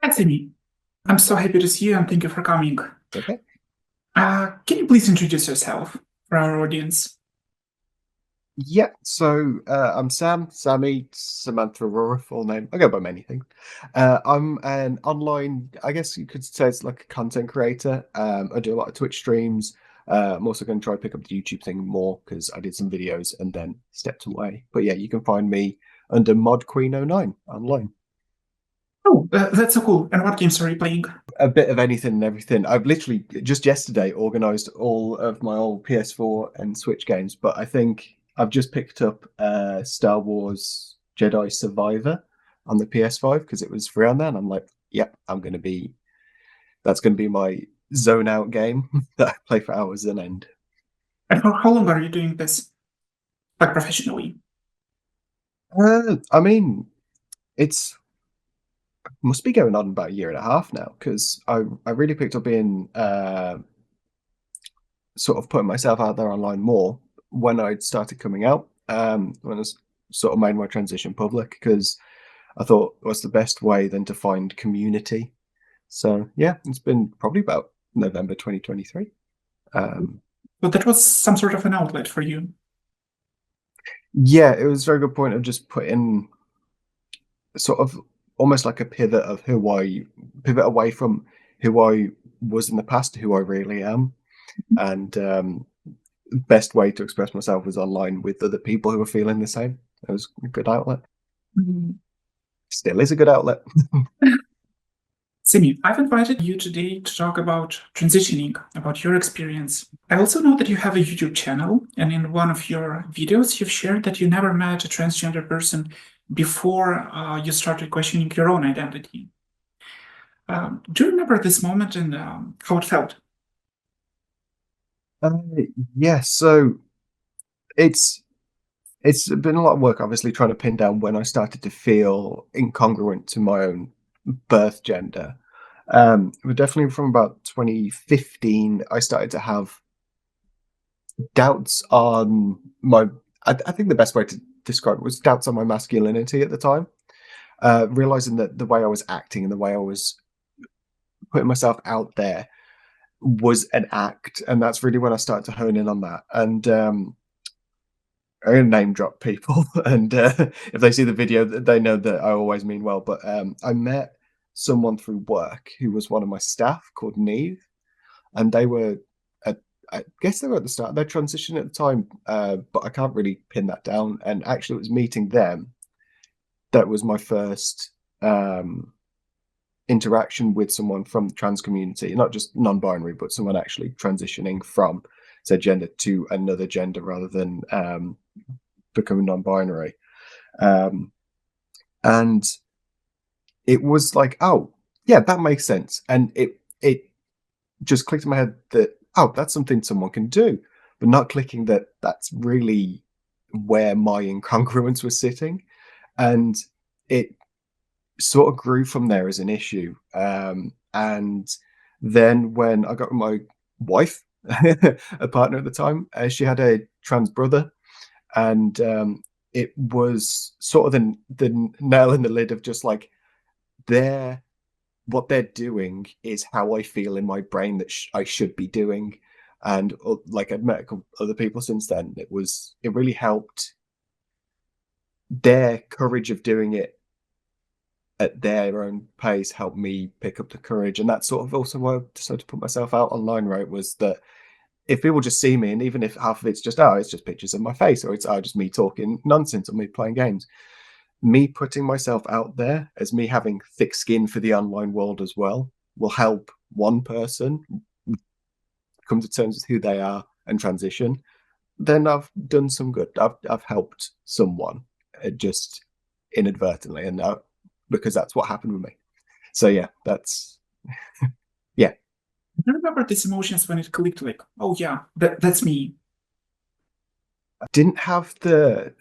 Hi, Timmy. I'm so happy to see you and thank you for coming. Okay. Can you please introduce yourself for our audience? Yeah. I'm Sam, Sammy, Samantha Aurora, full name. I go by many things. I'm an online, I guess you could say it's like a content creator. I do a lot of Twitch streams. I'm also going to try to pick up the YouTube thing more because I did some videos and then stepped away. But yeah, you can find me under Mod Queen 09 online. Oh, that's so cool. And what games are you playing? A bit of anything and everything. I've literally just yesterday organized all of my old PS4 and Switch games, but I think I've just picked up Star Wars Jedi Survivor on the PS5 because it was free on there, and I'm like, yep, that's gonna be my zone out game that I play for hours on end. And for how long are you doing this, like professionally? I mean, it's must be going on about a year and a half now because I really picked up being sort of putting myself out there online more when I'd started coming out, when I sort of made my transition public, because I thought what's the best way than to find community. So yeah, it's been probably about November 2023. So that was some sort of an outlet for you. Yeah, it was a very good point of just putting sort of almost like a pivot away from who I was in the past to who I really am. And best way to express myself was online with other people who were feeling the same. It was a good outlet. Mhm. Still is a good outlet. Simi, I've invited you today to talk about transitioning, about your experience. I also know that you have a YouTube channel, and in one of your videos, you've shared that you never met a transgender person before you started questioning your own identity. Do you remember this moment and how it felt? Uh, yeah, so it's it's been a lot of work, obviously, trying to pin down when I started to feel incongruent to my own birth gender. But definitely from about 2015, I started to have doubts on my. I think the best way to describe it was doubts on my masculinity at the time. Realizing that the way I was acting and the way I was putting myself out there was an act, and that's really when I started to hone in on that. And I'm gonna name drop people, and if they see the video, they know that I always mean well. But I met someone through work who was one of my staff called Neve, and they were, at, I guess they were at the start of their transition at the time, but I can't really pin that down. And actually, it was meeting them that was my first interaction with someone from the trans community, not just non-binary, but someone actually transitioning from say gender to another gender rather than becoming non-binary. Um, and it was like, oh, yeah, that makes sense. And it just clicked in my head that, oh, that's something someone can do, but not clicking that that's really where my incongruence was sitting. And it sort of grew from there as an issue. And then when I got my wife, a partner at the time, she had a trans brother, and it was sort of the nail in the lid of just like they're what they're doing is how I feel in my brain that I should be doing. And like I've met a couple other people since then. It really helped their courage of doing it at their own pace helped me pick up the courage. And that's sort of also why I decided to put myself out online, right? Was that if people just see me, and even if half of it's just, oh, it's just pictures of my face, or it's just me talking nonsense or me playing games, me putting myself out there as me having thick skin for the online world as well will help one person come to terms with who they are and transition. Then I've done some good. I've helped someone just inadvertently, and because that's what happened with me. So yeah, that's yeah. I remember these emotions when it clicked, like, oh yeah, that's me. I didn't have the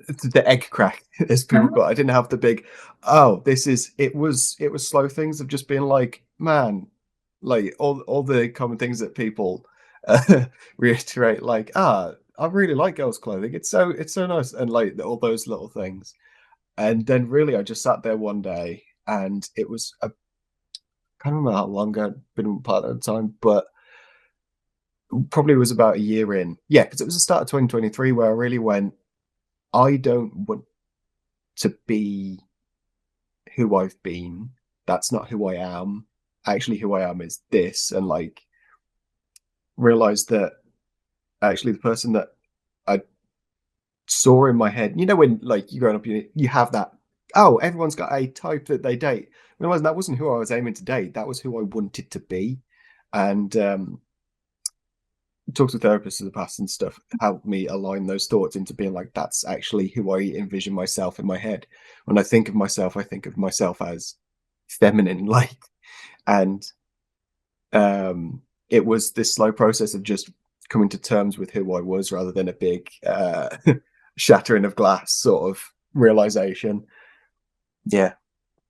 egg crack as people got. I didn't have the big, oh, this is it was slow things of just being like, man, like all the common things that people reiterate, like, I really like girls' clothing. It's so nice, and like all those little things. And then really I just sat there one day and it was can't remember how long I'd been with a partner at the time, but probably was about a year in. Yeah, because it was the start of 2023 where I really went, I don't want to be who I've been. That's not who I am. Actually, who I am is this, and like realized that actually the person that I saw in my head, you know, when like you're growing up, you have that. Oh, everyone's got a type that they date. That wasn't who I was aiming to date. That was who I wanted to be, and talked to therapists in the past and stuff helped me align those thoughts into being like, that's actually who I envision myself in my head. When I think of myself as feminine, like, and it was this slow process of just coming to terms with who I was rather than a big shattering of glass sort of realization. Yeah.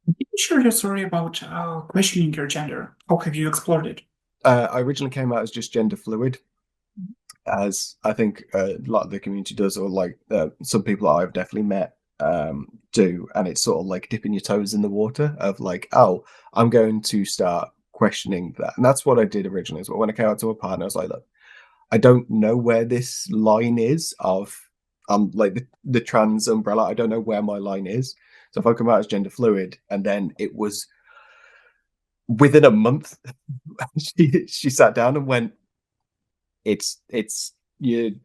Can you share your story about questioning your gender? How have you explored it? I originally came out as just gender fluid, as I think a lot of the community does, or like some people I've definitely met do, and it's sort of like dipping your toes in the water of like, oh, I'm going to start questioning that, and that's what I did originally. As well, when I came out to a partner, I was like, look, I don't know where this line is of like the trans umbrella. I don't know where my line is. So if I come out as gender fluid, and then it was within a month, she sat down and went, it's you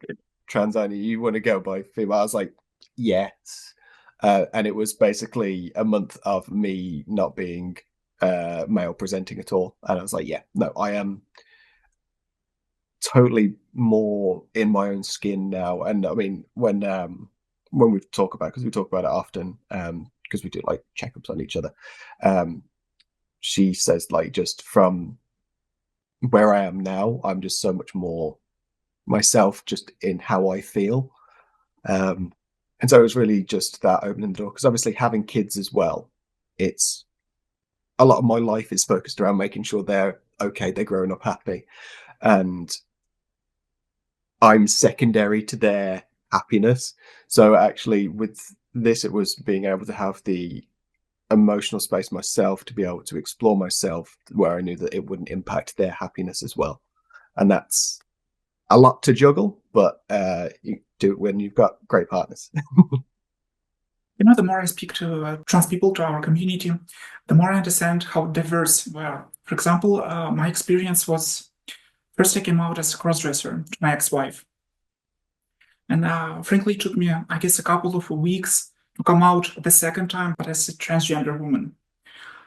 trans only, you want to go by female. I was like, yes. And it was basically a month of me not being male presenting at all, and I was like, yeah, no, I am totally more in my own skin now. And I mean, when we talk about, because we talk about it often, because we do like checkups on each other, she says like, just from where I am now, I'm just so much more myself, just in how I feel. And so it was really just that opening the door, because obviously having kids as well, it's a lot of my life is focused around making sure they're okay, they're growing up happy, and I'm secondary to their happiness. So actually with this, it was being able to have the emotional space myself to be able to explore myself where I knew that it wouldn't impact their happiness as well. And that's a lot to juggle, but you do it when you've got great partners. You know, the more I speak to trans people, to our community, the more I understand how diverse we are. For example, my experience was first I came out as a crossdresser to my ex-wife. And frankly, it took me, I guess, a couple of weeks to come out the second time, but as a transgender woman.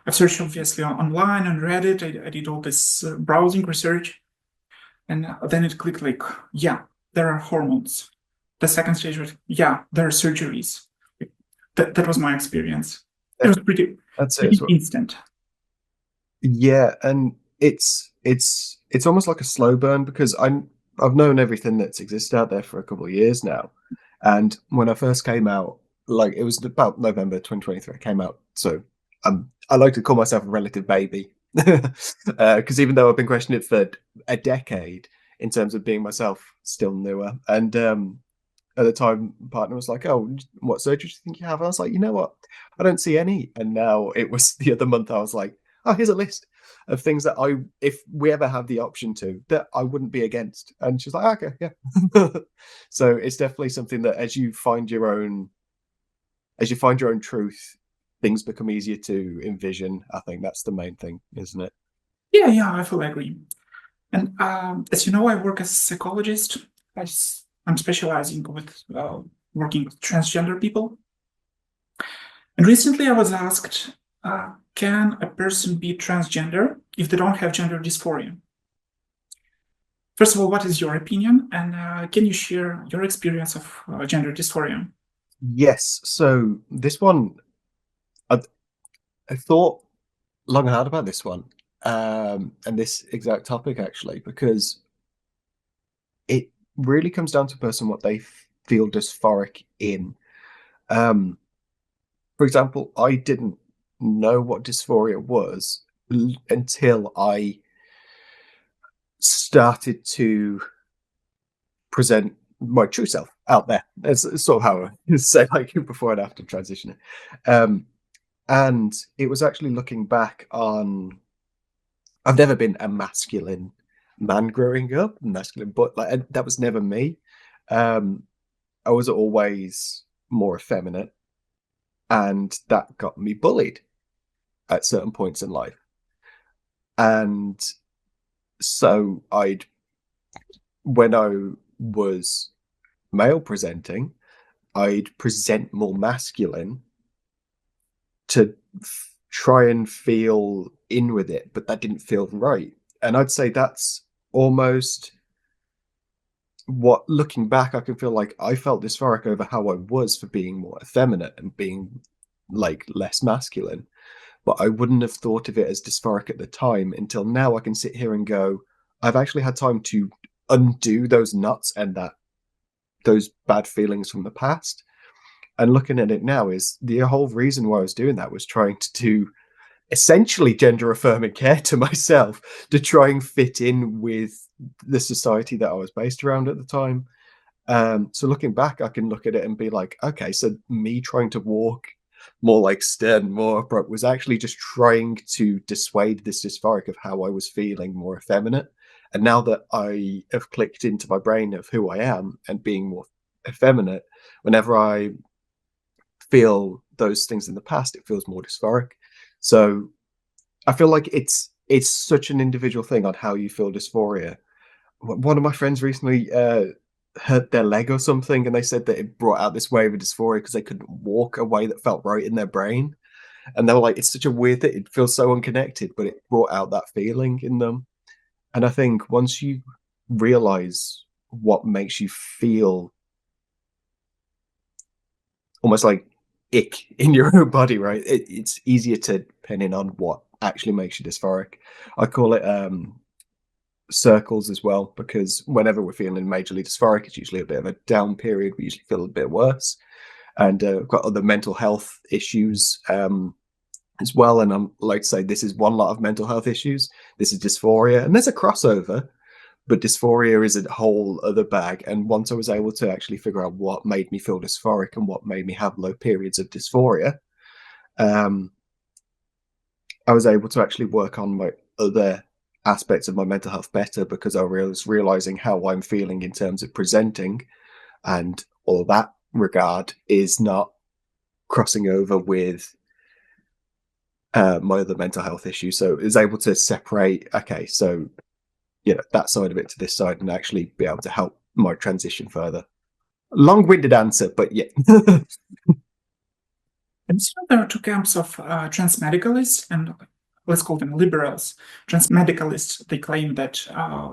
I've searched obviously online on Reddit. I did all this browsing research. And then it clicked like, yeah, there are hormones. The second stage was, yeah, there are surgeries. That was my experience. It was That's it pretty as well. instant. Yeah, and it's almost like a slow burn, because I've known everything that's existed out there for a couple of years now. And when I first came out, like it was about November 2023, I came out. So I like to call myself a relative baby. Because even though I've been questioning it for a decade, in terms of being myself, still newer. And at the time, partner was like, "Oh, what surgery do you think you have?" And I was like, "You know what? I don't see any." And now it was the other month, I was like, "Oh, here's a list of things that if we ever have the option to, that I wouldn't be against." And she's like, "Okay, yeah." So it's definitely something that as you find your own truth, things become easier to envision. I think that's the main thing, isn't it? Yeah, I fully agree. And as you know, I work as a psychologist. I'm specializing with working with transgender people. And recently I was asked, can a person be transgender if they don't have gender dysphoria? First of all, what is your opinion? And can you share your experience of gender dysphoria? Yes. So this one, I, I thought long and hard about this one, and this exact topic actually, because it really comes down to a person what they feel dysphoric in. Um, for example, I didn't know what dysphoria was until I started to present my true self out there. It's sort of how I say, like, before and after transitioning. And it was actually looking back on I've never been a masculine man growing up, masculine, but like that was never me. I was always more effeminate, and that got me bullied at certain points in life. And so when I was male presenting, I'd present more masculine to try and feel in with it, but that didn't feel right. And I'd say that's almost what, looking back, I can feel like I felt dysphoric over how I was for being more effeminate and being like less masculine. But I wouldn't have thought of it as dysphoric at the time until now. I can sit here and go, I've actually had time to undo those nuts and those bad feelings from the past. And looking at it now, is the whole reason why I was doing that was trying to do essentially gender affirming care to myself to try and fit in with the society that I was based around at the time. So looking back, I can look at it and be like, okay, so me trying to walk more like stern, more upright was actually just trying to dissuade this dysphoric of how I was feeling more effeminate. And now that I have clicked into my brain of who I am and being more effeminate, whenever I feel those things in the past, it feels more dysphoric. So I feel like it's such an individual thing on how you feel dysphoria. One of my friends recently hurt their leg or something, and they said that it brought out this wave of dysphoria because they couldn't walk a way that felt right in their brain. And they were like, it's such a weird thing. It feels so unconnected, but it brought out that feeling in them. And I think once you realize what makes you feel almost like ick in your own body, right? It's easier to pin in on what actually makes you dysphoric. I call it circles as well, because whenever we're feeling majorly dysphoric, it's usually a bit of a down period. We usually feel a bit worse. And we've got other mental health issues as well. And I'm like to say, this is one lot of mental health issues. This is dysphoria, and there's a crossover, but dysphoria is a whole other bag. And once I was able to actually figure out what made me feel dysphoric and what made me have low periods of dysphoria, I was able to actually work on my other aspects of my mental health better, because I was realizing how I'm feeling in terms of presenting, and all of that regard is not crossing over with my other mental health issues. So I was able to separate, okay, so that side of it to this side, and actually be able to help my transition further. Long-winded answer, but yeah. And so there are two camps of trans medicalists, and let's call them liberals. Trans medicalists, they claim that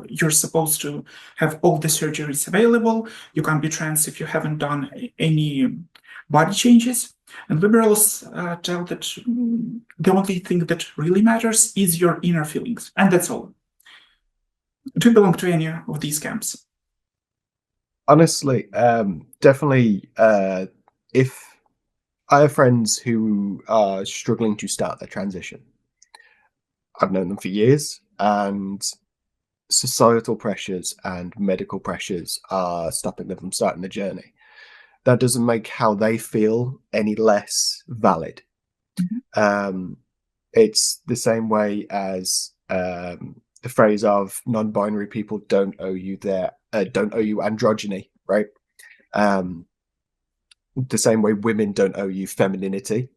you're supposed to have all the surgeries available. You can't be trans if you haven't done any body changes. And liberals tell that the only thing that really matters is your inner feelings, and that's all. Do you belong to any of these camps? Honestly, definitely. If I have friends who are struggling to start their transition, I've known them for years, and societal pressures and medical pressures are stopping them from starting the journey. That doesn't make how they feel any less valid. It's the same way as the phrase of non-binary people don't owe you androgyny, right? The same way women don't owe you femininity,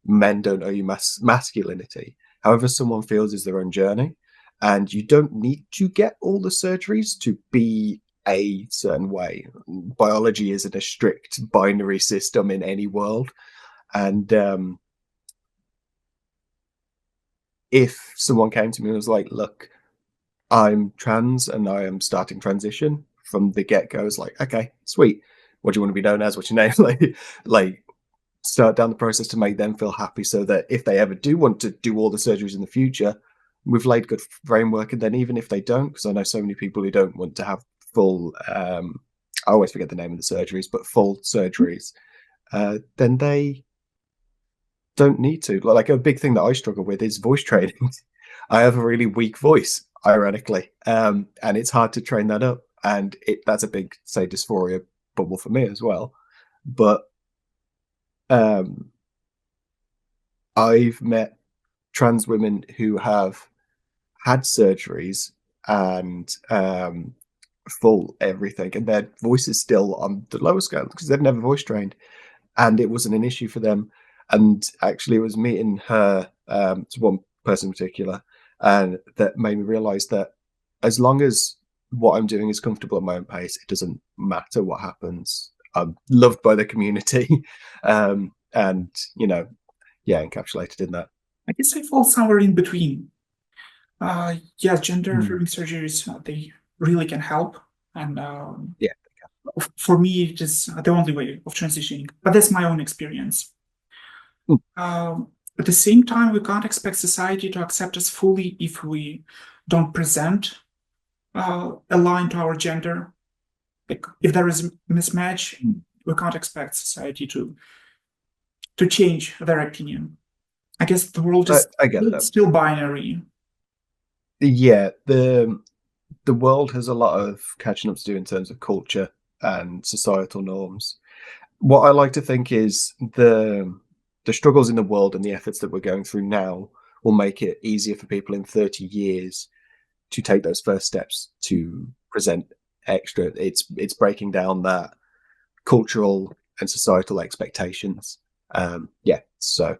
men don't owe you masculinity. However someone feels is their own journey, and you don't need to get all the surgeries to be a certain way. Biology isn't a strict binary system in any world, and if someone came to me and was like, look, I'm trans and I am starting transition, from the get-go, it's like, okay, sweet, what do you want to be known as, what's your name? like start down the process to make them feel happy, so that if they ever do want to do all the surgeries in the future, we've laid good framework. And then even if they don't, because I know so many people who don't want to have full I always forget the name of the surgeries, but full surgeries, then they don't need to. Like a big thing that I struggle with is voice training. I have a really weak voice, ironically, and it's hard to train that up, and that's a big, say, dysphoria bubble for me as well. But I've met trans women who have had surgeries and full everything, and their voice is still on the lower scale because they've never voice trained, and it wasn't an issue for them. And actually, it was meeting her, to one person in particular, and that made me realize that as long as what I'm doing is comfortable at my own pace, it doesn't matter what happens. I'm loved by the community, and yeah, encapsulated in that. I guess I fall somewhere in between. Yeah, gender Mm. affirming surgeries, they really can help. And Yeah. for me, it is the only way of transitioning. But that's my own experience. Mm. At the same time, we can't expect society to accept us fully if we don't present aligned to our gender. Like, if there is a mismatch, we can't expect society to change their opinion. I guess the world is I get that. still binary. Yeah, the world has a lot of catching up to do in terms of culture and societal norms. What I like to think is the struggles in the world and the efforts that we're going through now will make it easier for people in 30 years to take those first steps to present extra. It's breaking down that cultural and societal expectations. Yeah, so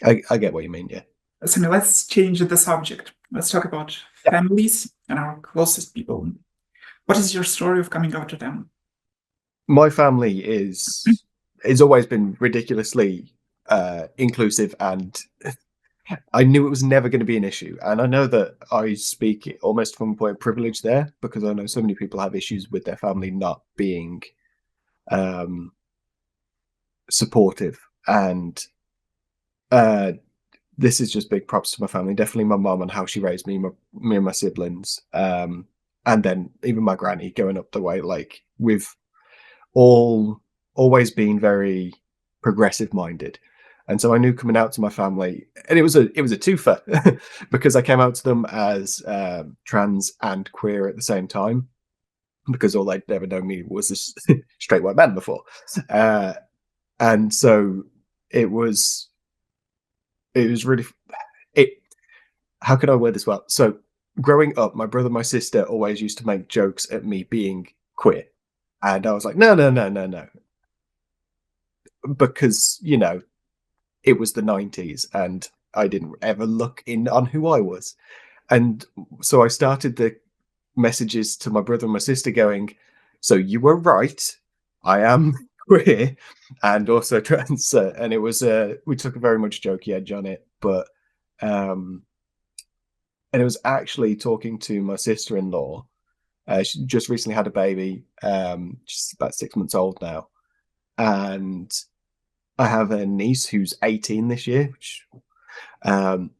I get what you mean. Yeah. So let's change the subject. Let's talk about families and our closest people. What is your story of coming out to them? My family is always been ridiculously inclusive, and I knew it was never going to be an issue. And I know that I speak almost from a point of privilege there, because I know so many people have issues with their family not being um, supportive. And this is just big props to my family. Definitely my mum and how she raised me, me and my siblings, and then even my granny going up the way. Like, we've all always been very progressive minded, and so I knew coming out to my family, and it was a twofer because I came out to them as trans and queer at the same time, because all they'd ever known me was this straight white man before, and so it was really it. How can I word this well? So growing up, my brother and my sister always used to make jokes at me being queer, and I was like, no, no, no, no, no, because it was the 90s and I didn't ever look in on who I was. And so I started the messages to my brother and my sister going, so you were right, I am queer and also trans. And it was we took a very much jokey edge on it, but and it was actually talking to my sister-in-law. She just recently had a baby. She's about 6 months old now, and I have a niece who's 18 this year, and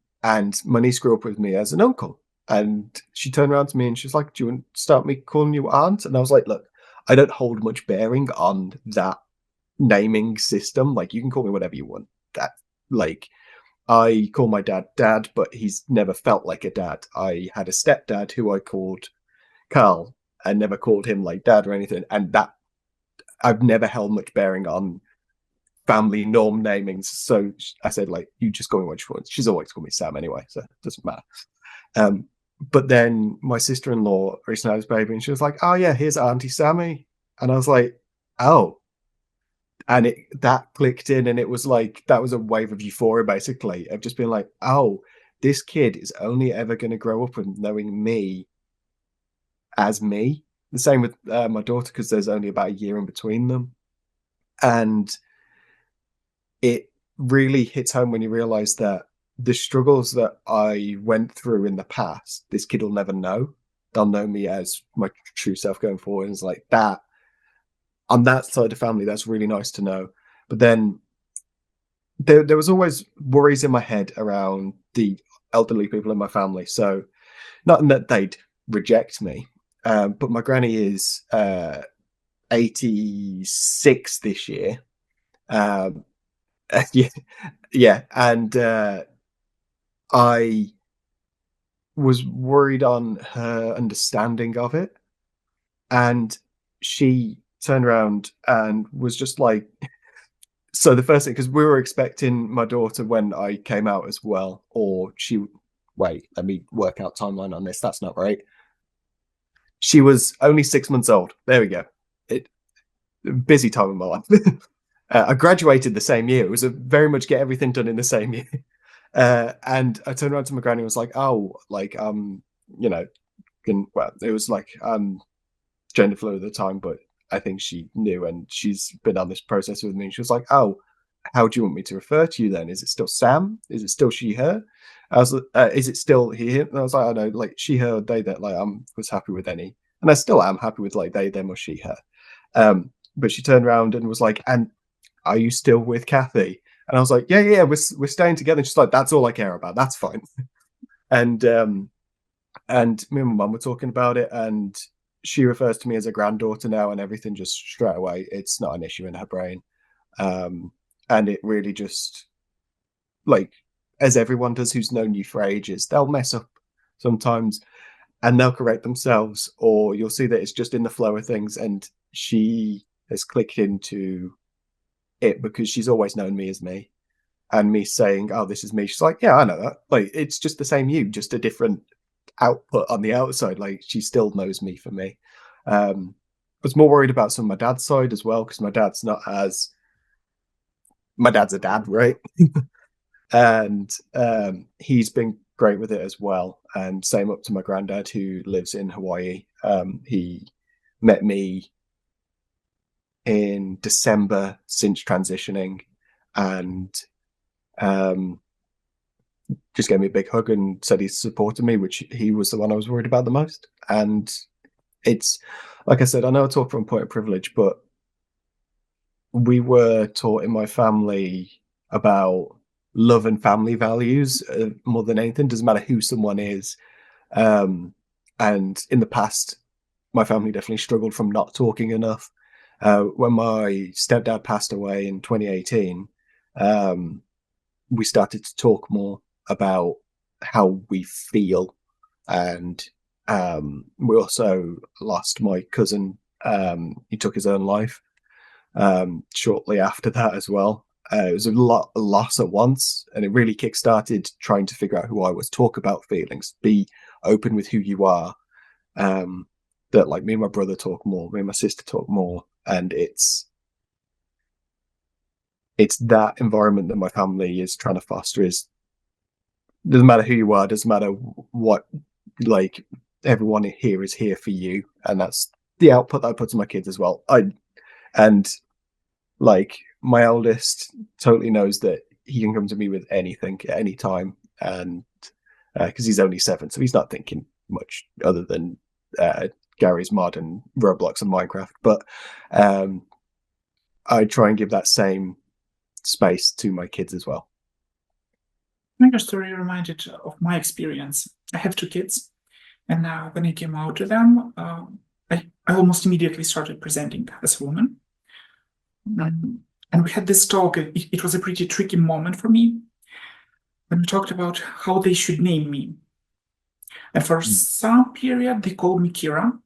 my niece grew up with me as an uncle. And she turned around to me and she's like, "Do you want to start me calling you aunt?" And I was like, "Look, I don't hold much bearing on that naming system. Like, you can call me whatever you want. That, like, I call my dad dad, but he's never felt like a dad. I had a stepdad who I called Carl and never called him like dad or anything. And that I've never held much bearing on family norm namings. So I said, like, you just call me what you want. She's always called me Sam anyway, so it doesn't matter. But then my sister-in-law recently had this baby, and she was like, "Oh yeah, here's Auntie Sammy," and I was like, "Oh," and that clicked in, and it was like that was a wave of euphoria, basically, of just being like, "Oh, this kid is only ever going to grow up and knowing me as me." The same with my daughter, because there's only about a year in between them, and it really hits home when you realize that the struggles that I went through in the past, this kid will never know. They'll know me as my true self going forward. And it's like that on that side of the family, that's really nice to know. But then there was always worries in my head around the elderly people in my family. So not in that they'd reject me, but my granny is 86 this year. Yeah, yeah, and I was worried on her understanding of it, and she turned around and was just like, so the first thing, because we were expecting my daughter when I came out as well, or she wait, let me work out timeline on this. That's not right. She was only 6 months old. There we go. Busy time in my life. I graduated the same year. It was a very much get everything done in the same year. And I turned around to my granny and was like, oh, like, you know, well, it was like, gender fluid at the time, but I think she knew, and she's been on this process with me. And she was like, oh, how do you want me to refer to you then? Is it still Sam? Is it still she, her? I was, is it still he, him? And I was like, I know, like she, her, they, that. Like, was happy with any, and I still am happy with like they, them, or she, her. But she turned around and was like, and are you still with Kathy? And I was like, yeah, we're staying together. And she's like, that's all I care about. That's fine. And me and my mum were talking about it, and she refers to me as a granddaughter now, and everything just straight away, it's not an issue in her brain. And it really just, like, as everyone does who's known you for ages, they'll mess up sometimes and they'll correct themselves, or you'll see that it's just in the flow of things. And she has clicked into it because she's always known me as me, and me saying, oh, this is me. She's like, yeah, I know that. Like, it's just the same you, just a different output on the outside. Like, she still knows me for me. I was more worried about some of my dad's side as well, because my dad's a dad, right? And he's been great with it as well. And same up to my granddad, who lives in Hawaii. He met me in December since transitioning, and just gave me a big hug and said he supported me, which he was the one I was worried about the most. And it's, like I said, I know I talk from a point of privilege, but we were taught in my family about love and family values more than anything. Doesn't matter who someone is. And in the past, my family definitely struggled from not talking enough. When my stepdad passed away in 2018, we started to talk more about how we feel. And we also lost my cousin. He took his own life shortly after that as well. It was a loss at once, and it really kickstarted trying to figure out who I was, talk about feelings, be open with who you are. That, like, me and my brother talk more, me and my sister talk more, and it's that environment that my family is trying to foster. Is, doesn't matter who you are, doesn't matter what, like, everyone here is here for you, and that's the output that I put to my kids as well. And like, my eldest totally knows that he can come to me with anything at any time, and because he's only 7, so he's not thinking much other than Gary's Mod and Roblox and Minecraft. But I try and give that same space to my kids as well. Your story reminded of my experience. I have 2 kids, and now when I came out to them, I almost immediately started presenting as a woman. And we had this talk. It was a pretty tricky moment for me when we talked about how they should name me. And for some period, they called me Kira,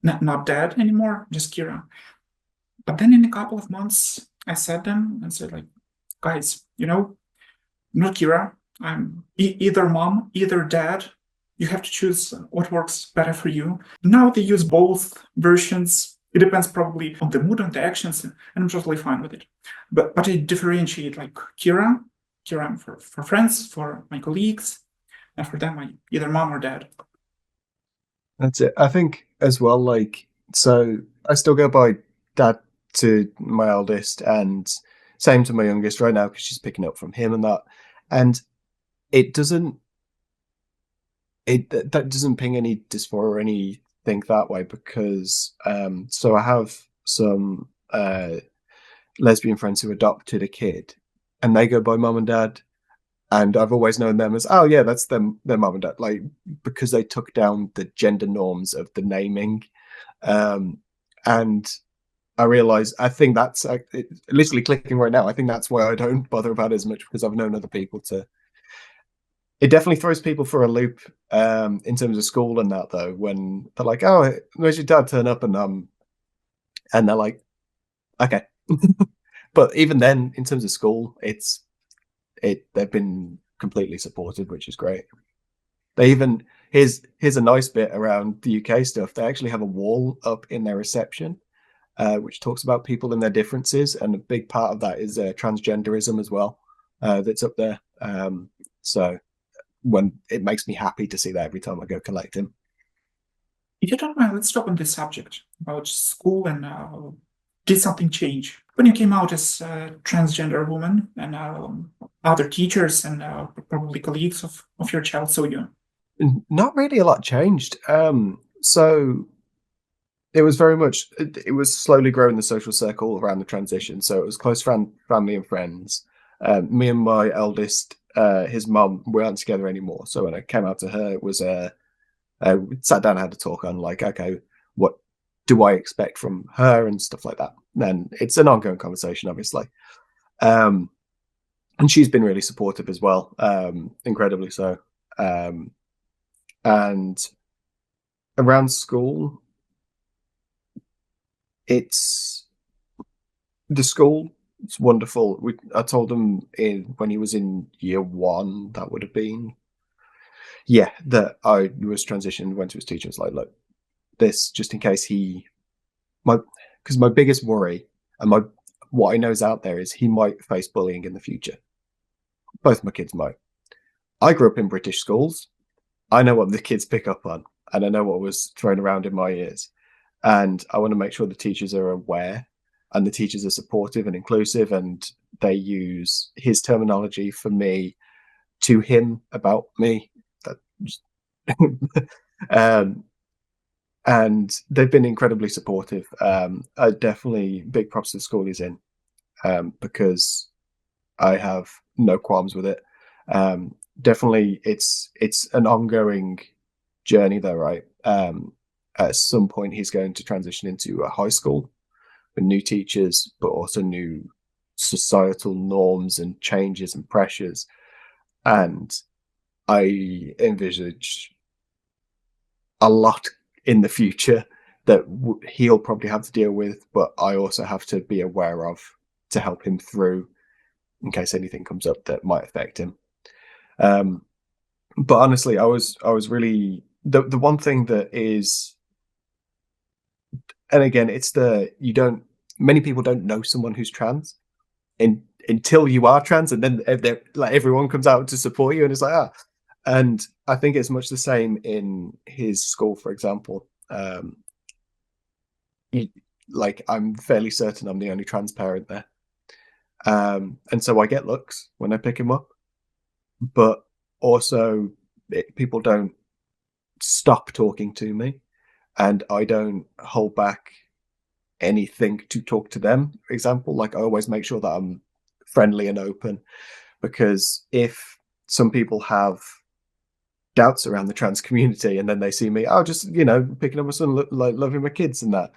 not Dad anymore, just Kira. But then in a couple of months, I sat them and said, like, guys, I'm not Kira. I'm either mom, either dad. You have to choose what works better for you. Now they use both versions. It depends probably on the mood and the actions, and I'm totally fine with it. But I differentiate, like, Kira for friends, for my colleagues, and for them, I either mom or dad. That's it. I think as well, like, so I still go by dad to my eldest, and same to my youngest right now, because she's picking up from him and that. And it doesn't ping any dysphoria or anything that way, because so I have some lesbian friends who adopted a kid, and they go by mom and dad, and I've always known them as, oh yeah, that's them, their mom and dad, like, because they took down the gender norms of the naming. And I realize, I think that's literally clicking right now. I think that's why I don't bother about it as much, because I've known other people to. It definitely throws people for a loop in terms of school and that, though, when they're like, oh, where's your dad, turn up, and they're like, okay. But even then, in terms of school, they've been completely supported, which is great. They even here's a nice bit around the UK stuff. They actually have a wall up in their reception, which talks about people and their differences, and a big part of that is transgenderism as well. That's up there. So when it makes me happy to see that every time I go collect him. If you don't mind, let's talk on this subject about school and did something change when you came out as a transgender woman and other teachers and probably colleagues of your child saw you? Not really a lot changed. So it was very much, it was slowly growing the social circle around the transition. So it was close family and friends. Me and my eldest, his mum, we aren't together anymore. So when I came out to her, it was we sat down and had a talk on like, okay, what do I expect from her and stuff like that. And it's an ongoing conversation, obviously. And she's been really supportive as well, incredibly so. And around school, it's wonderful. I told him when he was in year 1, that would have been, that I was transitioned, went to his teacher, was like, look, this, just in case because my biggest worry and what I know is out there is he might face bullying in the future. Both my kids might. I grew up in British schools. I know what the kids pick up on, and I know what was thrown around in my ears. And I want to make sure the teachers are aware and the teachers are supportive and inclusive, and they use his terminology for me to him about me. And they've been incredibly supportive. I definitely big props to the school he's in, because I have no qualms with it. Definitely, it's an ongoing journey, though, right? At some point, he's going to transition into a high school with new teachers, but also new societal norms and changes and pressures. And I envisage a lot in the future that he'll probably have to deal with, but I also have to be aware of to help him through in case anything comes up that might affect him. But honestly, I was really the one thing that is, and again, it's many people don't know someone who's trans until you are trans, and then like everyone comes out to support you, and it's like and I think it's much the same in his school, for example. Like, I'm fairly certain I'm the only trans parent there, and so I get looks when I pick him up, but also people don't stop talking to me, and I don't hold back anything to talk to them. For example, like, I always make sure that I'm friendly and open, because if some people have doubts around the trans community and then they see me, just picking up my son, like loving my kids, and that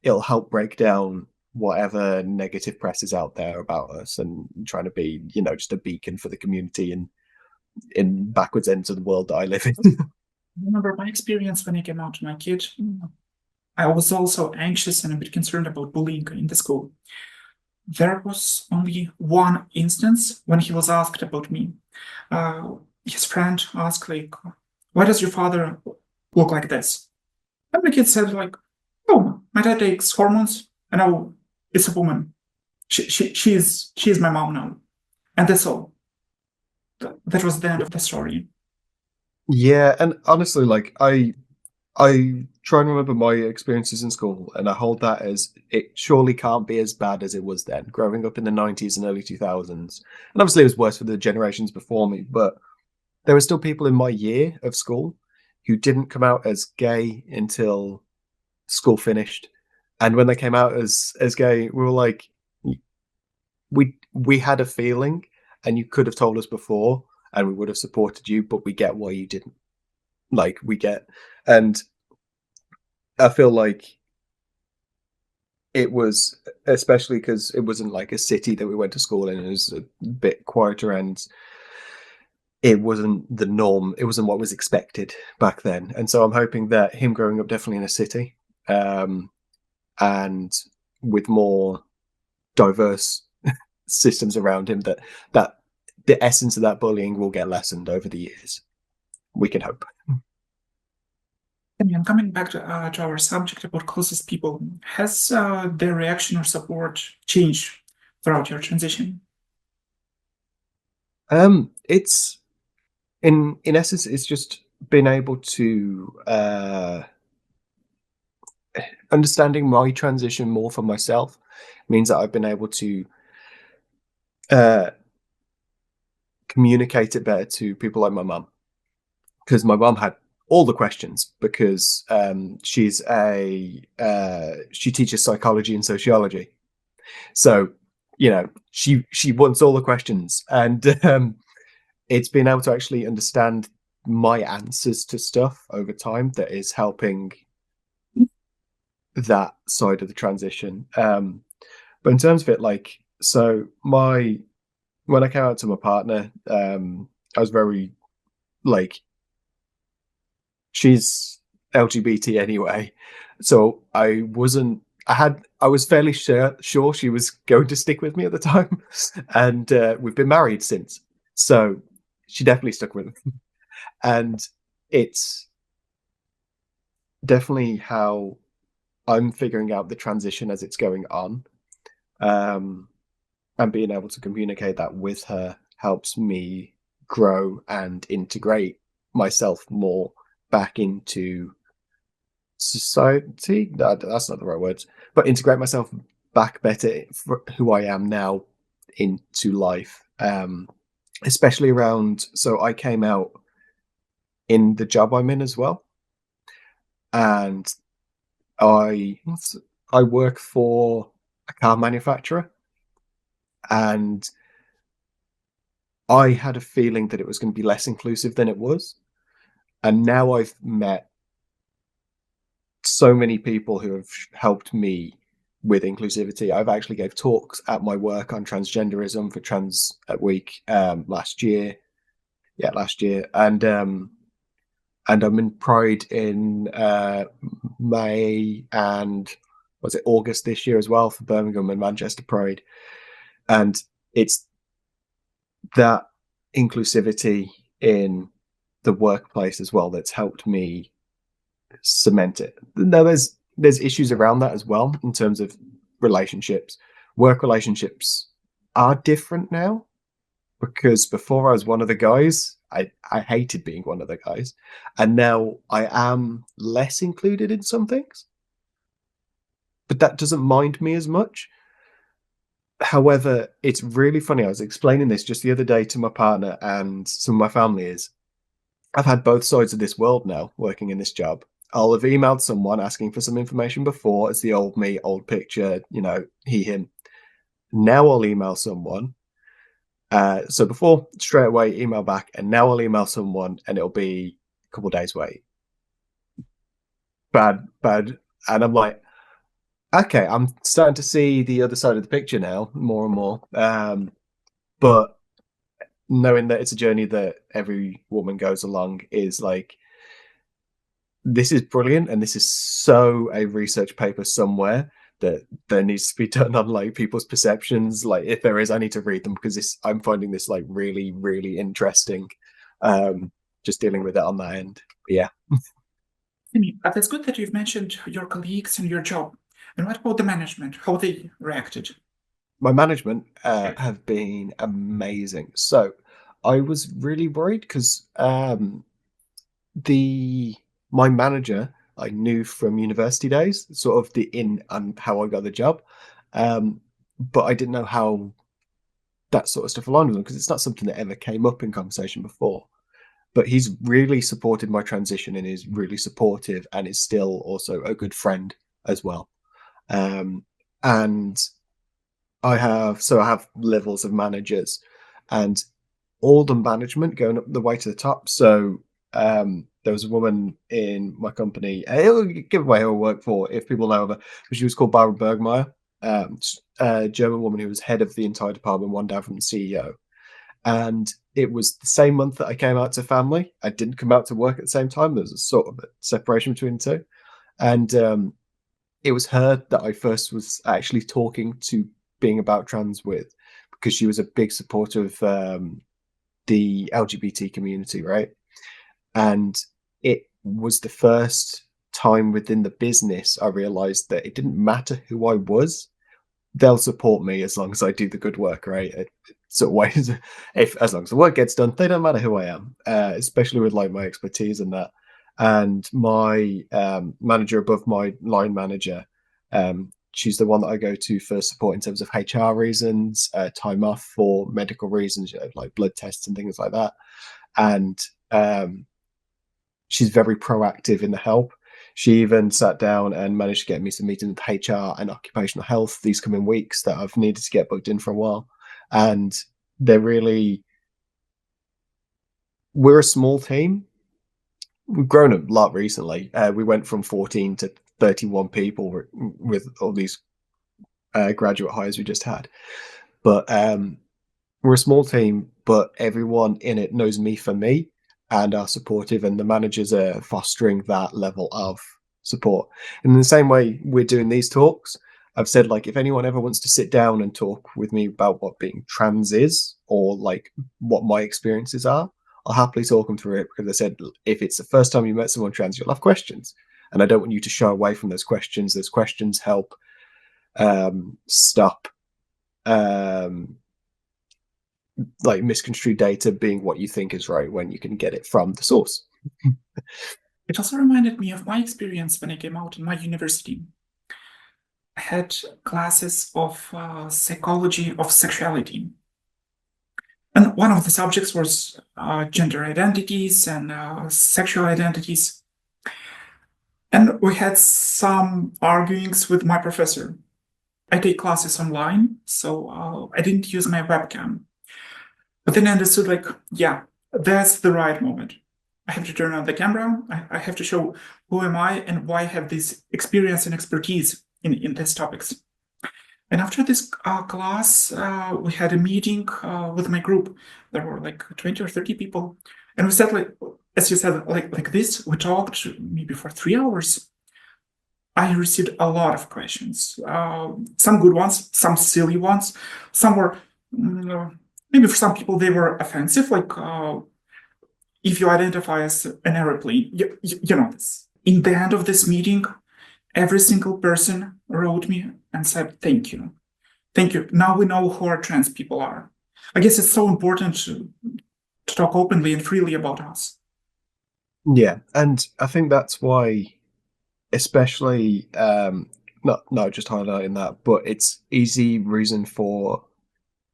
it'll help break down whatever negative press is out there about us, and trying to be just a beacon for the community and in backwards ends of the world that I live in. I remember my experience when I came out to my kid. I was also anxious and a bit concerned about bullying in the school. There was only one instance when he was asked about me. His friend asked, like, why does your father look like this? And the kid said, like, oh, my dad takes hormones, and now it's a woman. She's my mom now. And that's all. That was the end of the story. Yeah, and honestly, like, I try and remember my experiences in school, and I hold that as it surely can't be as bad as it was then, growing up in the 90s and early 2000s. And obviously it was worse for the generations before me, but there were still people in my year of school who didn't come out as gay until school finished. And when they came out as gay, we were like, we had a feeling, and you could have told us before, and we would have supported you, but we get why you didn't. Like, we get, and I feel like it was, especially because it wasn't like a city that we went to school in, it was a bit quieter, and it wasn't the norm. It wasn't what was expected back then. And so I'm hoping that him growing up definitely in a city, and with more diverse systems around him, that the essence of that bullying will get lessened over the years. we can hope. And coming back to our subject about closest people, has their reaction or support changed throughout your transition? It's in essence, it's just been able to understanding my transition more for myself means that I've been able to uh, communicate it better to people like my mum, because my mum had all the questions because she's she teaches psychology and sociology, so she wants all the questions, and it's been able to actually understand my answers to stuff over time that is helping that side of the transition. But in terms of it, like, so when I came out to my partner, I was very like, she's LGBT anyway, so I wasn't. I was fairly sure she was going to stick with me at the time, and we've been married since, so she definitely stuck with me. And it's definitely how I'm figuring out the transition as it's going on. And being able to communicate that with her helps me grow and integrate myself more back into society. That's not the right words, but integrate myself back better for who I am now into life. Especially around, so I came out in the job I'm in as well, and I I work for a car manufacturer, and I had a feeling that it was going to be less inclusive than it was. And now I've met so many people who have helped me with inclusivity. I've actually gave talks at my work on transgenderism for Trans Week last year. Yeah, last year. And I'm in Pride in May and was it August this year as well for Birmingham and Manchester Pride. And it's that inclusivity in the workplace as well that's helped me cement it. Now there's issues around that as well in terms of relationships. Work relationships are different now, because before I was one of the guys, I hated being one of the guys, and now I am less included in some things, but that doesn't mind me as much. However, it's really funny. I was explaining this just the other day to my partner and some of my family. Is I've had both sides of this world now working in this job. I'll have emailed someone asking for some information before. It's the old me, old picture, he, him. Now I'll email someone. So before, straight away, email back. And now I'll email someone and it'll be a couple of days wait. Bad. And I'm like, okay, I'm starting to see the other side of the picture now, more and more. But knowing that it's a journey that every woman goes along is like, this is brilliant, and this is so a research paper somewhere that there needs to be done on like people's perceptions. Like, if there is, I need to read them, because I'm finding this like really, really interesting. Just dealing with it on that end. But yeah. But it's good that you've mentioned your colleagues and your job. And what about the management? How they reacted? My management have been amazing. So I was really worried because my manager I knew from university days, sort of the in and how I got the job, but I didn't know how that sort of stuff aligned with him, because it's not something that ever came up in conversation before. But he's really supported my transition and is really supportive and is still also a good friend as well. And I have levels of managers, and all the management going up the way to the top. So there was a woman in my company. I'll give away who I work for if people know her. But she was called Barbara Bergmeyer, a German woman who was head of the entire department, one down from the CEO. And it was the same month that I came out to family. I didn't come out to work at the same time. There was a sort of a separation between the two. And it was her that I first was actually talking to being about trans with, because she was a big supporter of the LGBT community, right? And it was the first time within the business I realized that it didn't matter who I was. They'll support me as long as I do the good work, right? It's always, if as long as the work gets done, they don't matter who I am, especially with like my expertise and that. And my manager above my line manager, she's the one that I go to for support in terms of HR reasons, time off for medical reasons, like blood tests and things like that. And she's very proactive in the help. She even sat down and managed to get me some meetings with HR and occupational health these coming weeks that I've needed to get booked in for a while. And they're really, we're a small team. We've grown a lot recently. We went from 14 to 31 people with all these graduate hires we just had. But we're a small team, but everyone in it knows me for me and are supportive, and the managers are fostering that level of support. And in the same way we're doing these talks, I've said, like, if anyone ever wants to sit down and talk with me about what being trans is or like what my experiences are, I'll happily talk them through it, because I said, if it's the first time you met someone trans, you'll have questions. And I don't want you to shy away from those questions. Those questions help stop like misconstrued data being what you think is right when you can get it from the source. It also reminded me of my experience when I came out in my university. I had classes of psychology of sexuality. And one of the subjects was gender identities and sexual identities. And we had some arguings with my professor. I take classes online, so I didn't use my webcam. But then I understood, like, yeah, that's the right moment. I have to turn on the camera. I have to show who am I and why I have this experience and expertise in these topics. And after this class, we had a meeting with my group. There were like 20 or 30 people. And we said, like, as you said, like this, we talked maybe for 3 hours. I received a lot of questions, some good ones, some silly ones. Some were, maybe for some people, they were offensive, like if you identify as an airplane, you know this. In the end of this meeting, every single person wrote me and said, thank you. Thank you. Now we know who our trans people are. I guess it's so important to talk openly and freely about us. Yeah, and I think that's why, especially not just highlighting that, but it's easy reason for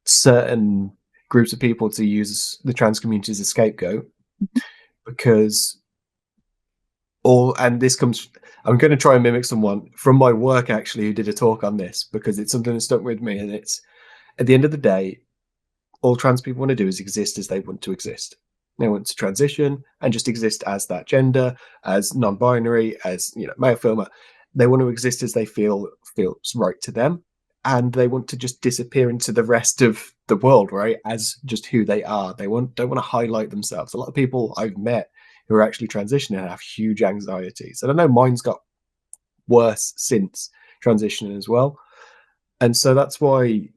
certain groups of people to use the trans community as a scapegoat, because and this comes, I'm going to try and mimic someone from my work actually who did a talk on this, because it's something that stuck with me. And it's, at the end of the day, all trans people want to do is exist as they want to exist. They want to transition and just exist as that gender, as non-binary, as, you know, male, female. They want to exist as they feels right to them, and they want to just disappear into the rest of the world, right, as just who they are. They don't want to highlight themselves. A lot of people I've met who are actually transitioning have huge anxieties, and I know mine's got worse since transitioning as well. And so that's why,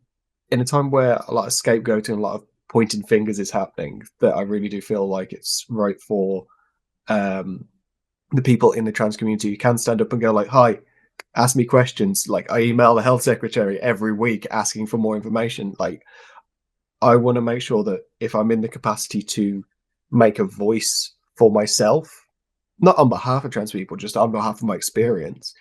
in a time where a lot of scapegoating, a lot of pointing fingers is happening, that I really do feel like it's right for the people in the trans community who can stand up and go, like, hi, ask me questions. Like, I email the health secretary every week asking for more information. Like, I want to make sure that if I'm in the capacity to make a voice for myself, not on behalf of trans people, just on behalf of my experience,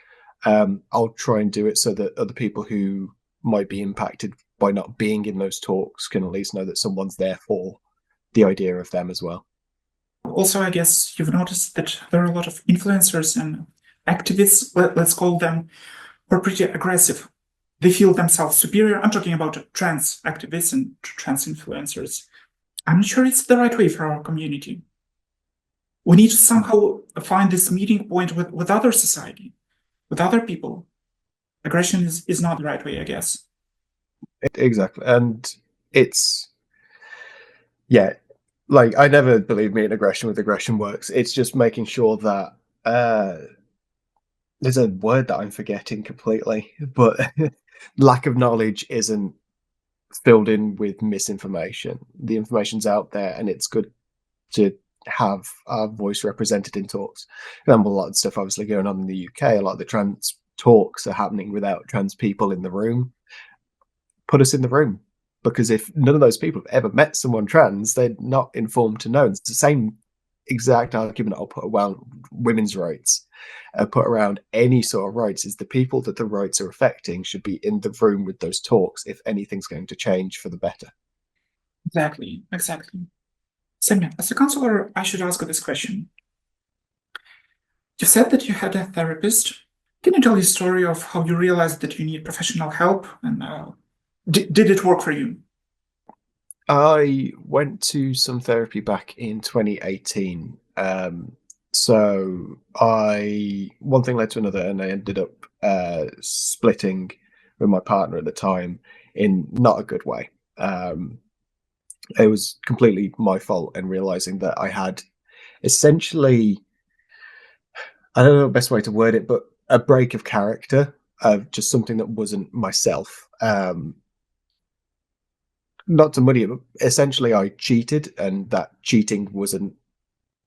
I'll try and do it so that other people who might be impacted by not being in those talks can at least know that someone's there for the idea of them as well. Also, I guess you've noticed that there are a lot of influencers and activists, let's call them, who are pretty aggressive. They feel themselves superior. I'm talking about trans activists and trans influencers. I'm not sure it's the right way for our community. We need to somehow find this meeting point with other society, with other people. Aggression is not the right way, I guess. Exactly. And it's, yeah, like, I never believe meeting aggression with aggression works. It's just making sure that there's a word that I'm forgetting completely, but lack of knowledge isn't filled in with misinformation. The information's out there, and it's good to have our voice represented in talks. For example, a lot of stuff obviously going on in the UK, a lot of the trans talks are happening without trans people in the room. Put us in the room, because if none of those people have ever met someone trans, they're not informed to know. It's the same exact argument I'll put around women's rights, put around any sort of rights, is the people that the rights are affecting should be in the room with those talks if anything's going to change for the better. Exactly, exactly. Samia, as a counselor, I should ask you this question. You said that you had a therapist. Can you tell your story of how you realized that you need professional help, and did it work for you? I went to some therapy back in 2018. So one thing led to another, and I ended up splitting with my partner at the time in not a good way. It was completely my fault, and realizing that I had essentially, I don't know the best way to word it, but a break of character of just something that wasn't myself. Not to muddy it, but essentially I cheated, and that cheating wasn't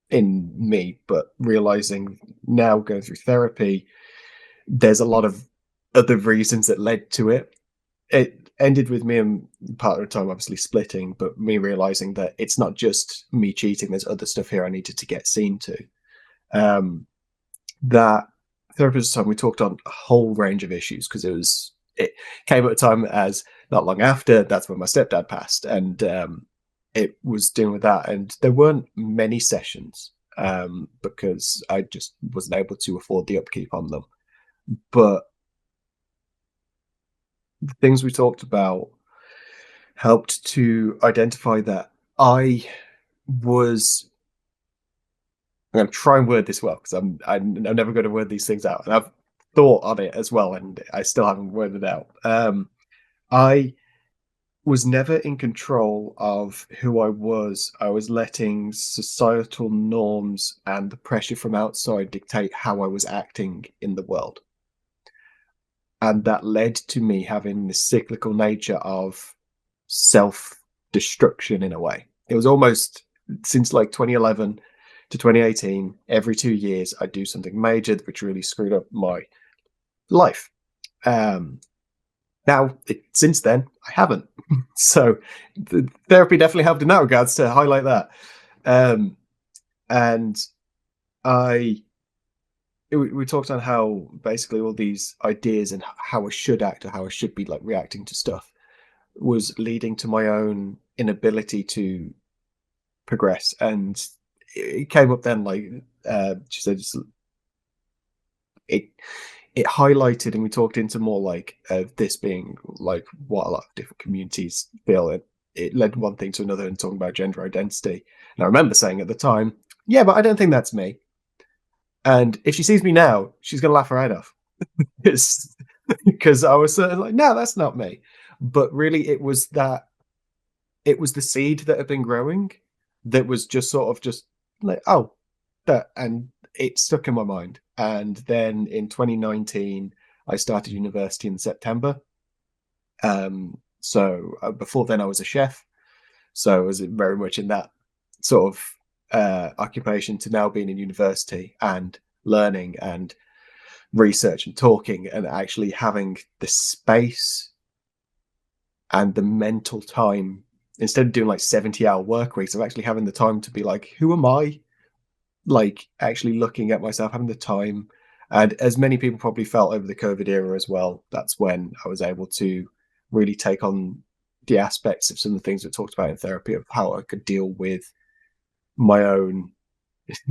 in me. But realizing now, going through therapy, there's a lot of other reasons that led to it. It ended with me and partner at the time obviously splitting, but me realizing that it's not just me cheating, there's other stuff here I needed to get seen to. That therapist time, we talked on a whole range of issues, because it came at a time as not long after that's when my stepdad passed, and it was dealing with that, and there weren't many sessions because I just wasn't able to afford the upkeep on them. But the things we talked about helped to identify that I'm going to try and word this well, because I'm never going to word these things out, and I've thought on it as well, and I still haven't worded it out. I was never in control of who I was. I was letting societal norms and the pressure from outside dictate how I was acting in the world. And that led to me having this cyclical nature of self-destruction in a way. It was almost, since like 2011 to 2018, every 2 years I'd do something major which really screwed up my life. Now, since then, I haven't. So the therapy definitely helped in that regards, to highlight that. And we talked on how basically all these ideas and how I should act, or how I should be like reacting to stuff, was leading to my own inability to progress. And it came up then, like she said, it highlighted, and we talked into more like this being like what a lot of different communities feel. It led one thing to another, and talking about gender identity. And I remember saying at the time, yeah, but I don't think that's me. And if she sees me now, she's going to laugh her head off. Because I was like, no, that's not me. But really, it was the seed that had been growing that was just sort of just like, oh, that, and it stuck in my mind. And then in 2019, I started university in September. So before then, I was a chef. So I was very much in that sort of occupation, to now being in university and learning and research and talking, and actually having the space and the mental time, instead of doing like 70-hour work weeks, of actually having the time to be like, who am I? Like actually looking at myself, having the time. And as many people probably felt over the COVID era as well, that's when I was able to really take on the aspects of some of the things we talked about in therapy, of how I could deal with my own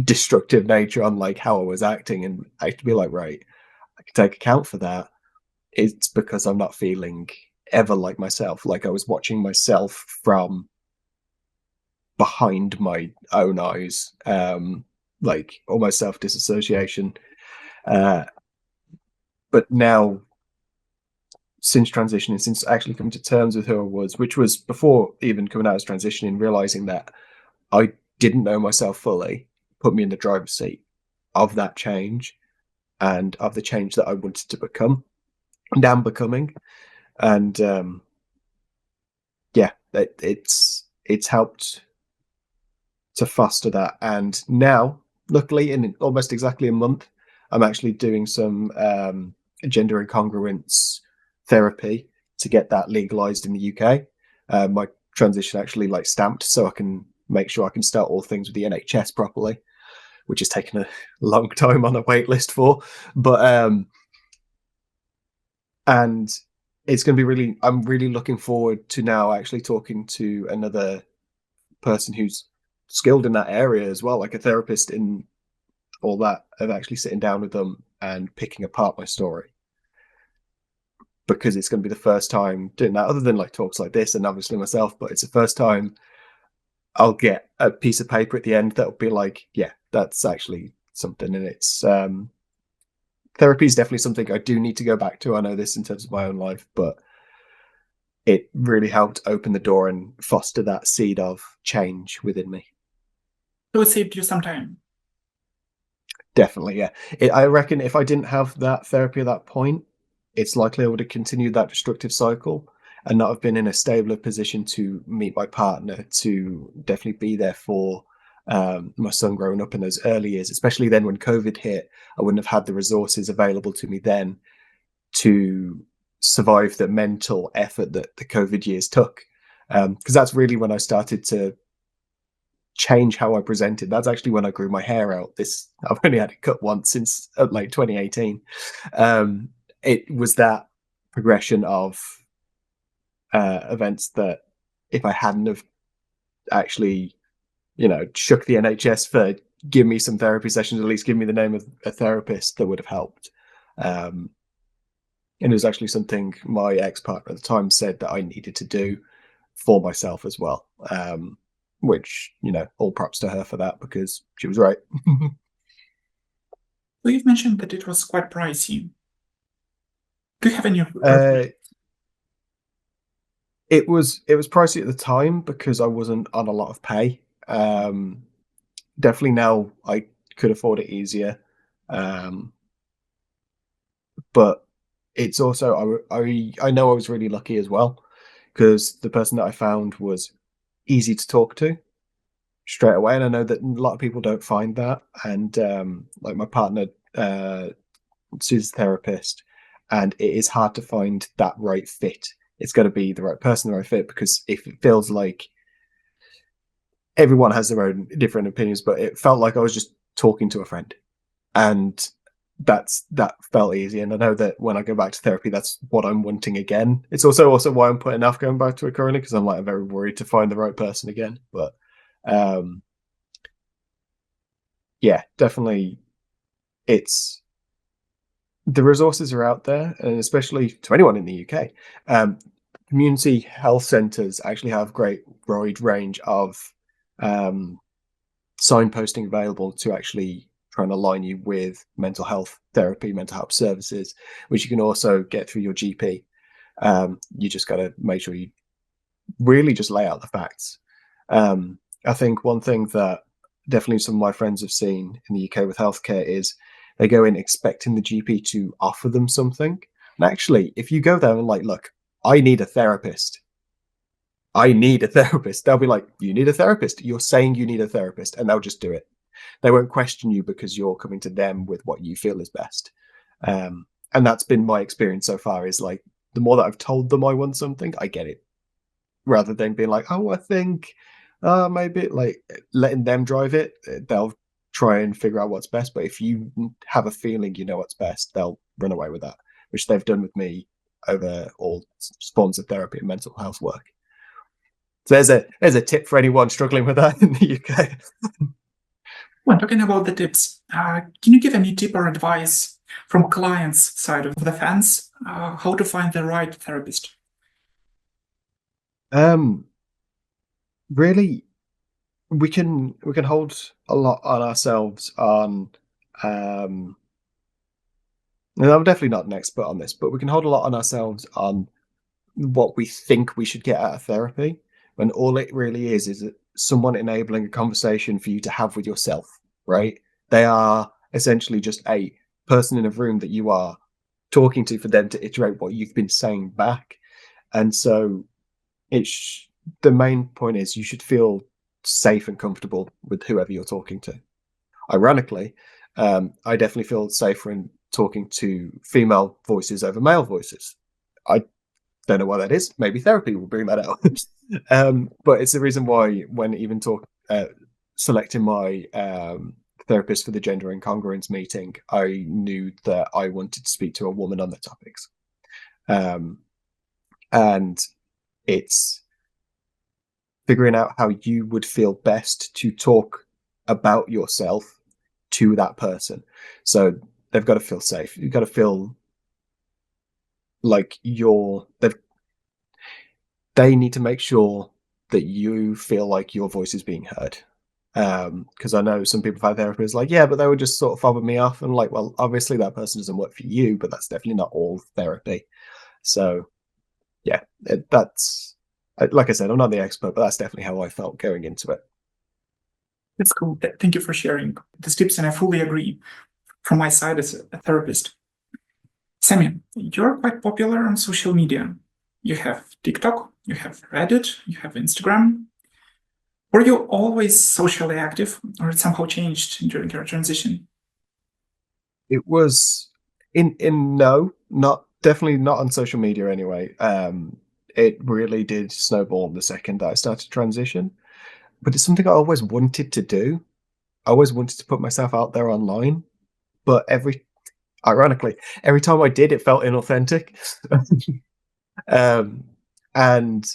destructive nature on like how I was acting, and I could be like, right, I can take account for that. It's because I'm not feeling ever like myself. Like I was watching myself from behind my own eyes, like almost self-disassociation. But now, since transitioning, since actually coming to terms with who I was, which was before even coming out as transitioning, realizing that I didn't know myself fully, put me in the driver's seat of that change, and of the change that I wanted to become and am becoming. And yeah, it's helped to foster that. And now, luckily, in almost exactly a month, I'm actually doing some gender incongruence therapy to get that legalized in the UK. My transition actually like stamped, so I can make sure I can start all things with the NHS properly, which has taken a long time on a wait list for. But and it's going to be really, I'm really looking forward to now actually talking to another person who's skilled in that area as well, like a therapist in all that, of actually sitting down with them and picking apart my story, because it's going to be the first time doing that, other than like talks like this and obviously myself, but it's the first time I'll get a piece of paper at the end that'll be like, yeah, that's actually something. And it's therapy is definitely something I do need to go back to. I know this in terms of my own life, but it really helped open the door and foster that seed of change within me. So it saved you some time. Definitely, yeah. I reckon if I didn't have that therapy at that point, it's likely I would have continued that destructive cycle and not have been in a stabler position to meet my partner, to definitely be there for my son growing up in those early years, especially then when COVID hit. I wouldn't have had the resources available to me then to survive the mental effort that the COVID years took. Because that's really when I started to change how I presented. That's actually when I grew my hair out. I've only had it cut once since like 2018. It was that progression of events that if I hadn't have actually, shook the NHS for give me some therapy sessions, at least give me the name of a therapist, that would have helped. And it was actually something my ex-partner at the time said that I needed to do for myself as well. Which, all props to her for that, because she was right. So you've mentioned that it was quite pricey. Do you have any? It was pricey at the time because I wasn't on a lot of pay. Definitely now I could afford it easier. But it's also, I know I was really lucky as well, because the person that I found was easy to talk to straight away, and I know that a lot of people don't find that. And like my partner, Sue's a therapist, and it is hard to find that right fit. It's got to be the right person, the right fit, because if it feels like everyone has their own different opinions, but it felt like I was just talking to a friend, and that felt easy. And I know that when I go back to therapy, that's what I'm wanting again. It's also why I'm putting off going back to it currently, because I'm very worried to find the right person again. But yeah, definitely, it's the resources are out there, and especially to anyone in the UK. Community health centres actually have great wide range of signposting available to actually try and align you with mental health therapy, mental health services, which you can also get through your GP. You just got to make sure you really just lay out the facts. I think one thing that definitely some of my friends have seen in the UK with healthcare is they go in expecting the GP to offer them something. And actually, if you go there and like, look, I need a therapist. I need a therapist. They'll be like, you need a therapist. You're saying you need a therapist, and they'll just do it. They won't question you because you're coming to them with what you feel is best. And that's been my experience so far, is like, the more that I've told them I want something, I get it. Rather than being like, oh, I think maybe, like, letting them drive it, they'll try and figure out what's best. But if you have a feeling you know what's best, they'll run away with that, which they've done with me over all forms of therapy and mental health work. So there's a tip for anyone struggling with that in the UK. When talking about the tips, can you give any tip or advice from clients' side of the fence, how to find the right therapist? Really, we can hold a lot on ourselves on and I'm definitely not an expert on this, but we can hold a lot on ourselves on what we think we should get out of therapy, when all it really is someone enabling a conversation for you to have with yourself, right? They are essentially just a person in a room that you are talking to for them to iterate what you've been saying back. And so the main point is you should feel safe and comfortable with whoever you're talking to. Ironically, I definitely feel safer in talking to female voices over male voices. I don't know why that is. Maybe therapy will bring that out. But it's the reason why when even selecting my therapist for the gender incongruence meeting, I knew that I wanted to speak to a woman on the topics. And it's figuring out how you would feel best to talk about yourself to that person. So they've got to feel safe. You've got to feel like they need to make sure that you feel like your voice is being heard. Because I know some people have had therapists like, yeah, but they would just sort of fob me off. And like, well, obviously that person doesn't work for you, but that's definitely not all therapy. So yeah, that's, like I said, I'm not the expert, but that's definitely how I felt going into it. That's cool. Thank you for sharing these tips, and I fully agree from my side as a therapist. Sammy, you're quite popular on social media. You have TikTok, you have Reddit, you have Instagram. Were you always socially active, or it somehow changed during your transition? It was no, not definitely not on social media anyway. It really did snowball the second that I started to transition, but it's something I always wanted to do. I always wanted to put myself out there online, but ironically, every time I did, it felt inauthentic. And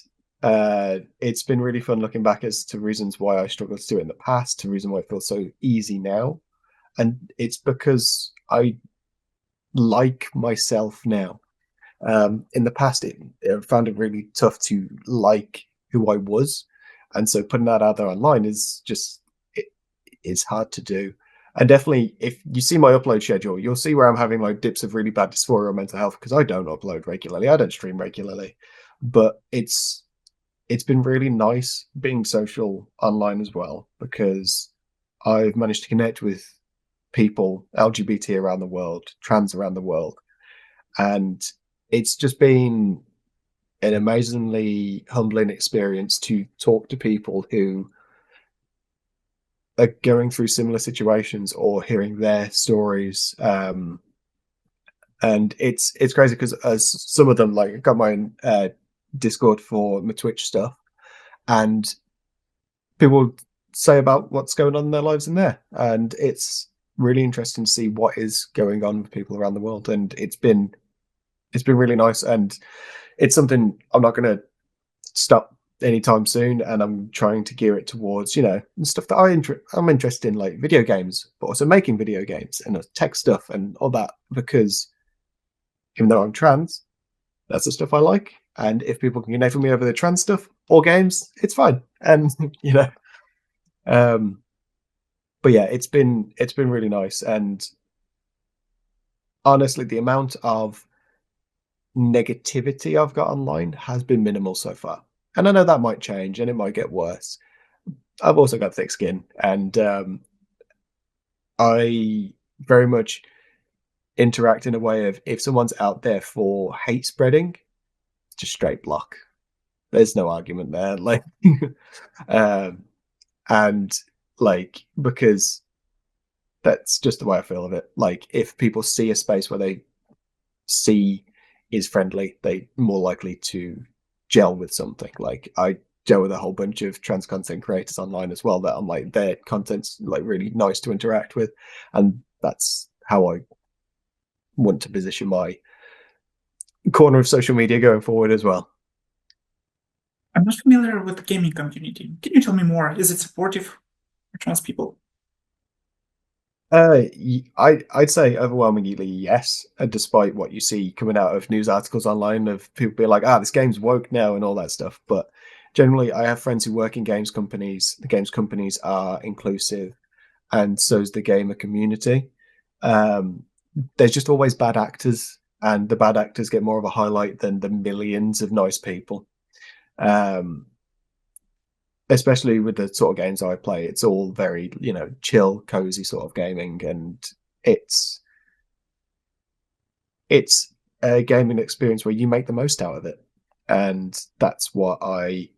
it's been really fun looking back as to reasons why I struggled to do it in the past, to reason why it feels so easy now. And it's because I like myself now. In the past, I found it really tough to like who I was. And so putting that out there online is just, it's hard to do. And definitely, if you see my upload schedule, you'll see where I'm having like dips of really bad dysphoria or mental health because I don't upload regularly. I don't stream regularly. But it's been really nice being social online as well, because I've managed to connect with people, LGBT around the world, trans around the world. And it's just been an amazingly humbling experience to talk to people who are going through similar situations or hearing their stories. And it's crazy because as some of them, like, I've got my own Discord for my Twitch stuff, and people say about what's going on in their lives in there, and it's really interesting to see what is going on with people around the world. And it's been really nice, and it's something I'm not going to stop anytime soon, and I'm trying to gear it towards, stuff that I'm interested in, like video games, but also making video games and tech stuff and all that, because even though I'm trans, that's the stuff I like. And if people can connect with me over the trans stuff or games, it's fine. And but yeah, it's been really nice. And honestly, the amount of negativity I've got online has been minimal so far. And I know that might change and it might get worse. I've also got thick skin, and I very much interact in a way of, if someone's out there for hate spreading, just straight block. There's no argument there. Like, and like, because that's just the way I feel of it. Like, if people see a space where they see is friendly, they more likely to gel with something. Like, I gel with a whole bunch of trans content creators online as well, that I'm like, their content's like really nice to interact with, and that's how I want to position my corner of social media going forward as well. I'm not familiar with the gaming community. Can you tell me more? Is it supportive for trans people? I'd say overwhelmingly yes, despite what you see coming out of news articles online of people being like, this game's woke now and all that stuff. But generally, I have friends who work in games companies. The games companies are inclusive, and so is the gamer community. There's just always bad actors, and the bad actors get more of a highlight than the millions of nice people. Especially with the sort of games I play, it's all very, chill, cozy sort of gaming, and it's a gaming experience where you make the most out of it, and that's what I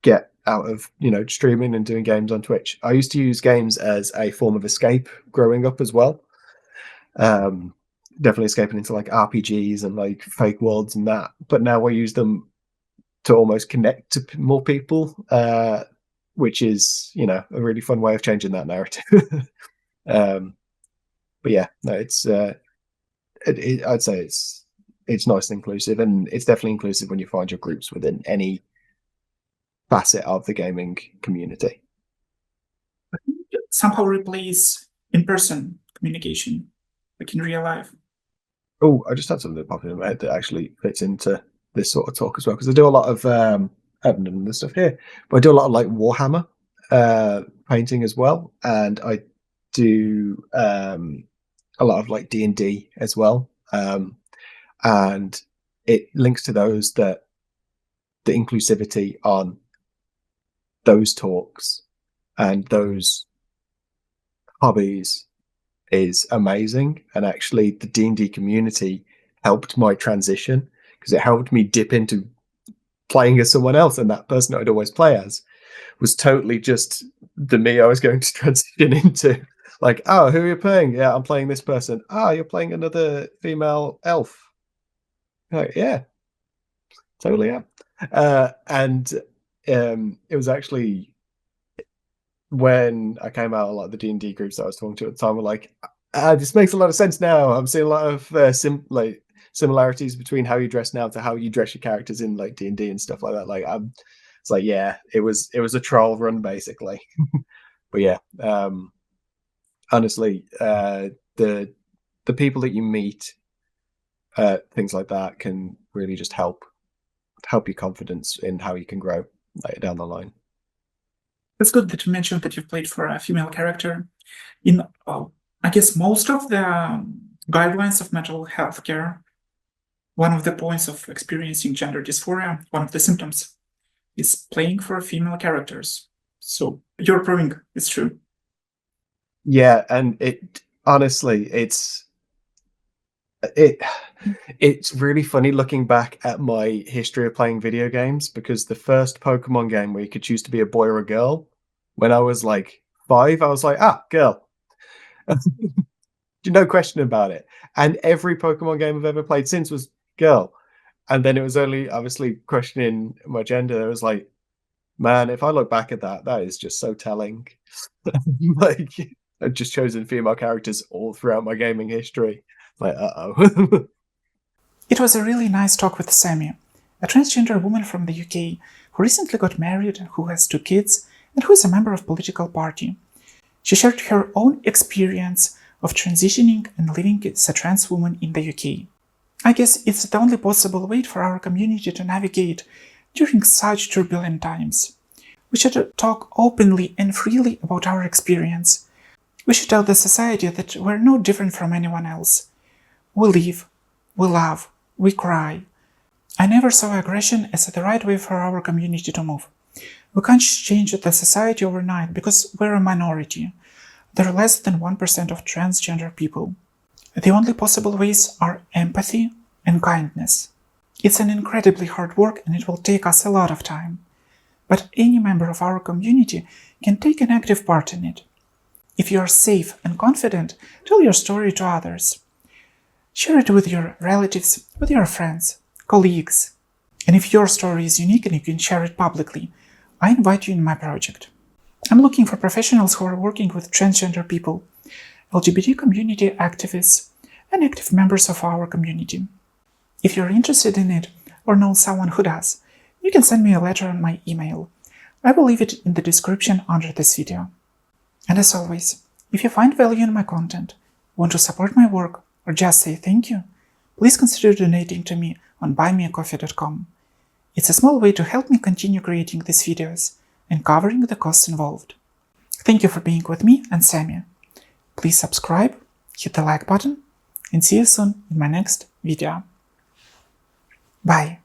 get out of, streaming and doing games on Twitch. I used to use games as a form of escape growing up as well. Definitely escaping into like RPGs and like fake worlds and that. But now I use them to almost connect to more people, which is, a really fun way of changing that narrative. But yeah, no, it's I'd say it's nice and inclusive, and it's definitely inclusive when you find your groups within any facet of the gaming community. Somehow replace in-person communication, like in real life. Oh, I just had something that popped in my head that actually fits into this sort of talk as well, because I do a lot of I haven't done this stuff here, but I do a lot of like Warhammer painting as well, and I do a lot of like D&D as well, and it links to those that the inclusivity on those talks and those hobbies is amazing. And actually the D&D community helped my transition, because it helped me dip into playing as someone else, and that person I'd always play as was totally just the me I was going to transition into. Like, oh, who are you playing? Yeah, I'm playing this person. Ah, you're playing another female elf. Like, yeah, totally am. And it was actually when I came out, a lot of the D&D groups that I was talking to at the time were like, this makes a lot of sense now. I'm seeing a lot of similarities between how you dress now to how you dress your characters in like D&D and stuff like that. Like, it's like, yeah, it was a troll run basically. But yeah, honestly, the people that you meet, things like that can really just help your confidence in how you can grow later down the line. It's good that you mentioned that you've played for a female character. I guess most of the guidelines of mental health care, one of the points of experiencing gender dysphoria, one of the symptoms, is playing for female characters. So you're proving it's true. Yeah, and honestly, it's really funny looking back at my history of playing video games, because the first Pokemon game where you could choose to be a boy or a girl, when I was like 5, I was like, girl. No question about it. And every Pokemon game I've ever played since was girl. And then it was only obviously questioning my gender. It was like, man, if I look back at that, that is just so telling. Like, I've just chosen female characters all throughout my gaming history. Like, uh-oh. It was a really nice talk with Sammy, a transgender woman from the UK who recently got married, who has 2 kids, and who is a member of a political party. She shared her own experience of transitioning and living as a trans woman in the UK. I guess it's the only possible way for our community to navigate during such turbulent times. We should talk openly and freely about our experience. We should tell the society that we're no different from anyone else. We live, we love, we cry. I never saw aggression as the right way for our community to move. We can't change the society overnight because we're a minority. There are less than 1% of transgender people. The only possible ways are empathy and kindness. It's an incredibly hard work and it will take us a lot of time. But any member of our community can take an active part in it. If you are safe and confident, tell your story to others. Share it with your relatives, with your friends, colleagues. And if your story is unique and you can share it publicly, I invite you in my project. I'm looking for professionals who are working with transgender people, LGBT community activists, and active members of our community. If you're interested in it or know someone who does, you can send me a letter on my email. I will leave it in the description under this video. And as always, if you find value in my content, want to support my work, or just say thank you, please consider donating to me on buymeacoffee.com. It's a small way to help me continue creating these videos and covering the costs involved. Thank you for being with me and Sammy. Please subscribe, hit the like button, and see you soon in my next video. Bye.